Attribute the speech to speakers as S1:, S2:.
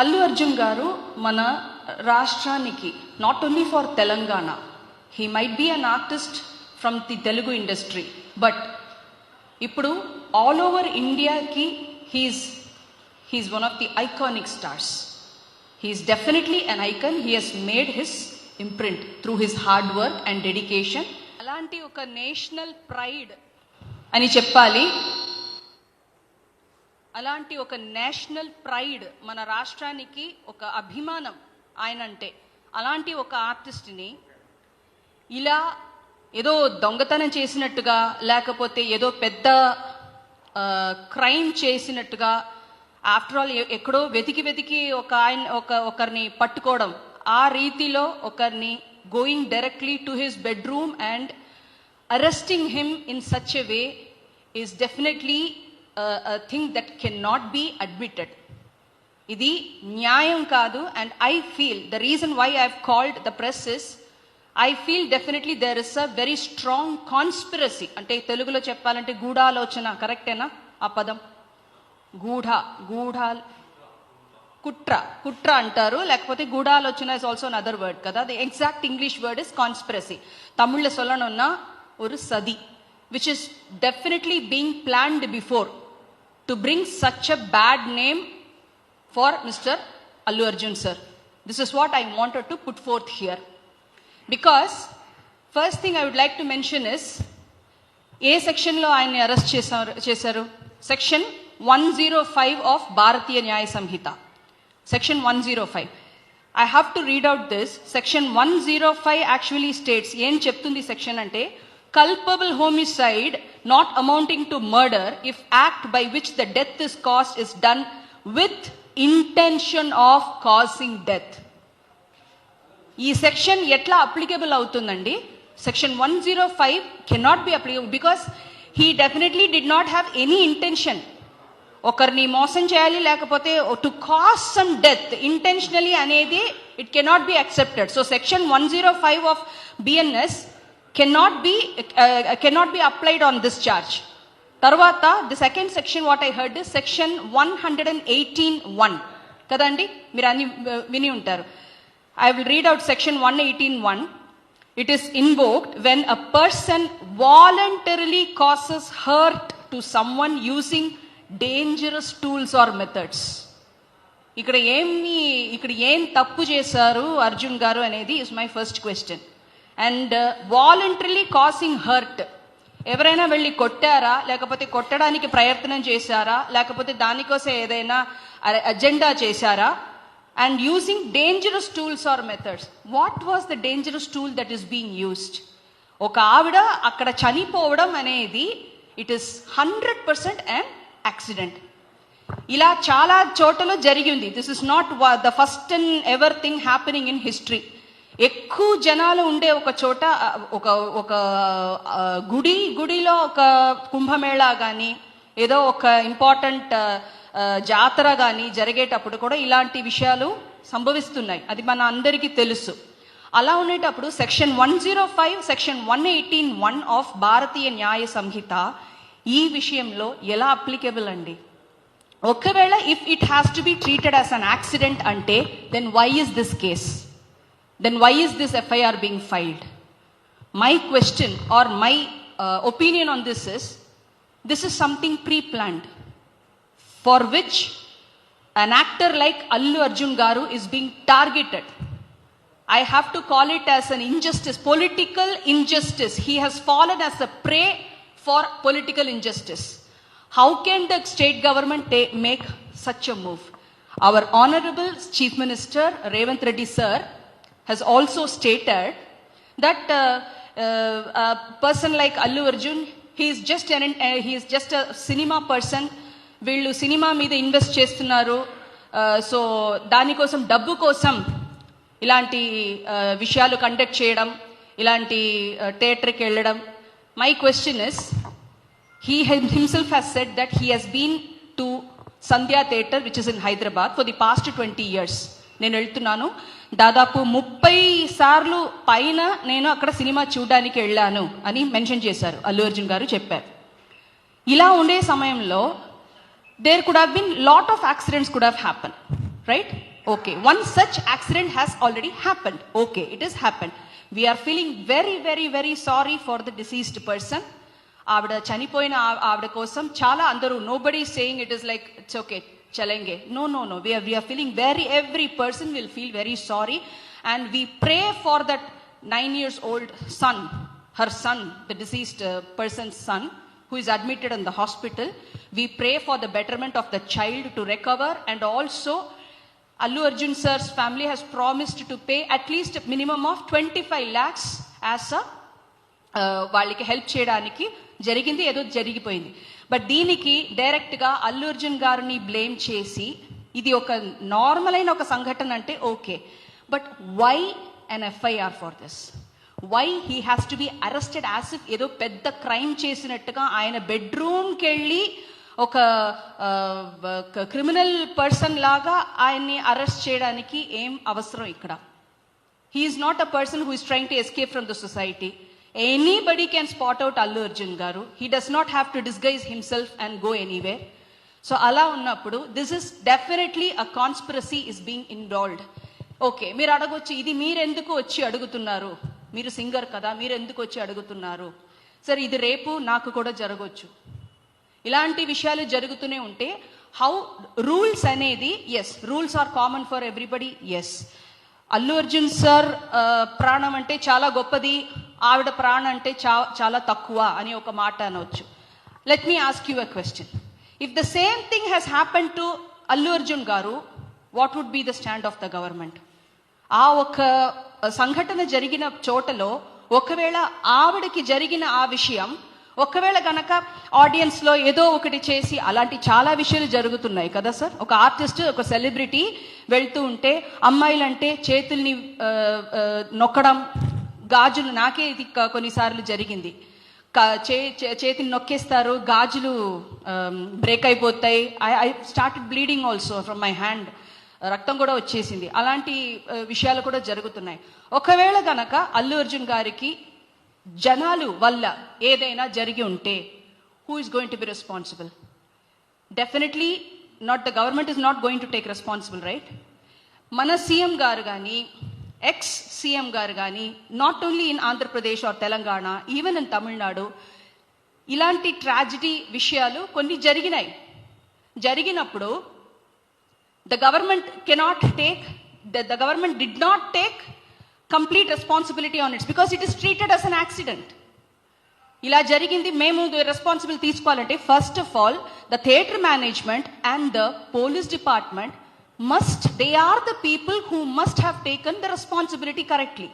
S1: అల్లు అర్జున్ గారు మన రాష్ట్రానికి not only for Telangana, he might be an artist from the Telugu industry, but ఇప్పుడు ఆల్ ఓవర్ ఇండియాకి he's one of the iconic stars. He's definitely an icon. He has made his imprint through his hard work and dedication. అలాంటి ఒక national pride అని చెప్పాలి. అలాంటి ఒక national pride, మన రాష్ట్రానికి ఒక అభిమానం ఆయన అంటే. అలాంటి ఒక ఆర్టిస్ట్ని ఇలా ఏదో దొంగతనం చేసినట్టుగా, లేకపోతే ఏదో పెద్ద క్రైమ్ చేసినట్టుగా, ఆఫ్టర్ ఆల్ ఎక్కడో వెతికి ఒకరిని పట్టుకోవడం, ఆ రీతిలో ఒకరిని going directly to his bedroom and arresting him in such a way is definitely a thing that cannot be admitted. Idi nyayam kaadu, and I feel the reason why I have called the press is I feel definitely there is a very strong conspiracy. Ante telugulo cheppalante goodalochana correct ena aa padam goodha kutra antaru, lekapothe goodalochana is also another word kada. The exact English word is conspiracy. Tamil lo sollanonna oru sadi which is definitely being planned before to bring such a bad name for Mr. Allu Arjun sir. This is what I wanted to put forth here. Because first thing I would like to mention is, A section lo ayani arrest chesaru. Section 105 of Bharatiya Nyaya Samhita. Section 105. I have to read out this. Section 105 actually states, em cheptundi section ante, culpable homicide not amounting to murder if act by which the death is caused is done with intention of causing death. Ee section etla applicable avutundandi? Section 105 cannot be applicable because he definitely did not have any intention. Okarni mosam cheyali lekapothe to cause some death intentionally anedi it cannot be accepted. So section 105 of BNS cannot be applied on this charge. Tarvata the second section what I heard is section 118(1) kadandi, మీరు అన్ని విని ఉంటారు. I will read out section 118(1). It is invoked when a person voluntarily causes hurt to someone using dangerous tools or methods. ఇక్కడ ఏం తప్పు చేశారు అర్జున్ గారు అనేది is my first question. And voluntarily causing hurt, ఎవరైనా వెళ్ళి కొట్టారా, లేకపోతే కొట్టడానికి ప్రయత్నం చేశారా, లేకపోతే దానికోసం ఏదైనా అజెండా చేశారా? And using dangerous tools or methods. What was the dangerous tool that is being used? ఒక ఆవిడ అక్కడ చనిపోవడం అనేది ఇట్ ఈస్ 100% an యాక్సిడెంట్. ఇలా చాలా చోట్ల జరిగింది. This is not the first and ever thing happening in history. ఎక్కువ జనాలు ఉండే ఒక చోట ఒక గుడిలో ఒక కుంభమేళా కానీ ఏదో ఒక ఇంపార్టెంట్ జాతర కానీ జరిగేటప్పుడు కూడా ఇలాంటి విషయాలు సంభవిస్తున్నాయి. అది మన అందరికీ తెలుసు. అలా ఉండేటప్పుడు సెక్షన్ 105 సెక్షన్ 118(1) ఆఫ్ భారతీయ న్యాయ సంహిత ఈ విషయంలో ఎలా అప్లికేబుల్ అండి? ఒకవేళ if it has to be treated as an accident అంటే then why is this case? Then why is this FIR being filed? My question or my opinion on this is something pre-planned, for which an actor like Allu Arjun Garu is being targeted. I have to call it as an injustice, political injustice. He has fallen as a prey for political injustice. How can the state government make such a move? Our Honorable Chief Minister Revanth Reddy sir has also stated that a person like Allu Arjun, he is just a cinema person. వీళ్ళు cinema మీద invest చేస్తున్నారు, so దానికోసం డబ్బు కోసం ఇలాంటి విషయాలు conduct చేయడం, ఇలాంటి థియేటర్కి వెళ్ళడం. My question is, he himself has said that he has been to Sandhya Theatre which is in Hyderabad for the past 20 years. నేను వెళ్తున్నాను, దాదాపు 30 సార్లు పైన నేను అక్కడ సినిమా చూడడానికి వెళ్ళాను అని మెన్షన్ చేశారు, అల్లు అర్జున్ గారు చెప్పారు. ఇలా ఉండే సమయంలో there could have been lot of accidents could have happened. right? Okay, one such accident has already happened. Okay, it has happened. We are feeling very, very, very sorry for the deceased person. ఆవిడ చనిపోయిన ఆవిడ కోసం చాలా అందరూ, nobody is saying it is like it's okay, chalenge. No, we are feeling every person will feel very sorry, and we pray for that 9 years old son, her son, the deceased person's son, who is admitted in the hospital. We pray for the betterment of the child to recover, and also Allu Arjun sir's family has promised to pay at least a minimum of 25 lakhs as a వాళ్ళకి help చేయడానికి. జరిగింది ఏదో జరిగిపోయింది. But దీనికి డైరెక్ట్గా అల్లు అర్జున్ గారిని blame చేసి ఇది ఒక నార్మల్ అయిన ఒక సంఘటన అంటే okay, but why an FIR for this? Why he has to be arrested as if ఏదో పెద్ద క్రైమ్ చేసినట్టుగా ఆయన బెడ్రూమ్కి వెళ్ళి ఒక క్రిమినల్ పర్సన్ లాగా ఆయన్ని అరెస్ట్ చేయడానికి ఏం అవసరం ఇక్కడ? He is not a person who is trying to escape from the society. Anybody can spot out Allu Arjun garu. He does not have to disguise himself and go anywhere. So ala unnappudu, this is definitely a conspiracy is being involved. Okay, మీరు అడగొచ్చు, ఇది మీరెందుకు వచ్చి అడుగుతున్నారు, మీరు singer కదా, మీరు ఎందుకు వచ్చి అడుగుతున్నారు? సరే, ఇది రేపు నాకు కూడా జరగవచ్చు. ఇలాంటి విషయాలు జరుగుతూనే ఉంటే హౌ రూల్స్ అనేది, yes rules are common for everybody, yes. Allu Arjun sir ప్రాణం అంటే చాలా గొప్పది, ఆవిడ ప్రాణం అంటే చాలా తక్కువ అని ఒక మాట అనవచ్చు. Let me ask you a question. If the same thing has happen to Allu Arjun garu, what would be the stand of the government? ఆ ఒక సంఘటన జరిగిన చోటలో ఒకవేళ ఆవిడకి జరిగిన ఆ విషయం ఒకవేళ గనక ఆడియన్స్లో ఏదో ఒకటి చేసి, అలాంటి చాలా విషయాలు జరుగుతున్నాయి కదా సార్. ఒక ఆర్టిస్ట్, ఒక సెలబ్రిటీ వెళ్తూ ఉంటే అమ్మాయిలంటే చేతుల్ని నొక్కడం, గాజులు, నాకే ఇది కొన్నిసార్లు జరిగింది, చేతిని నొక్కేస్తారు, గాజులు బ్రేక్ అయిపోతాయి. I started bleeding also from my hand, రక్తం కూడా వచ్చేసింది. అలాంటి విషయాలు కూడా జరుగుతున్నాయి. ఒకవేళ గనక అల్లు అర్జున్ గారికి జనాలు వల్ల ఏదైనా జరిగి ఉంటే, who is going to be responsible? Definitely not, the government is not going to take responsible, right? మన సీఎం గారు కానీ, ఎక్స్ సీఎం గారు కానీ, not only in Andhra Pradesh or Telangana, even in Tamil Nadu, ఇలాంటి ట్రాజిడీ విషయాలు కొన్ని జరిగినాయి. జరిగినప్పుడు the government cannot take, the government did not take complete responsibility on it because it is treated as an accident. ఇలా జరిగింది, మేము రెస్పాన్సిబుల్ తీసుకోవాలంటే first of all the theatre management and the police department must, they are the people who must have taken the responsibility correctly.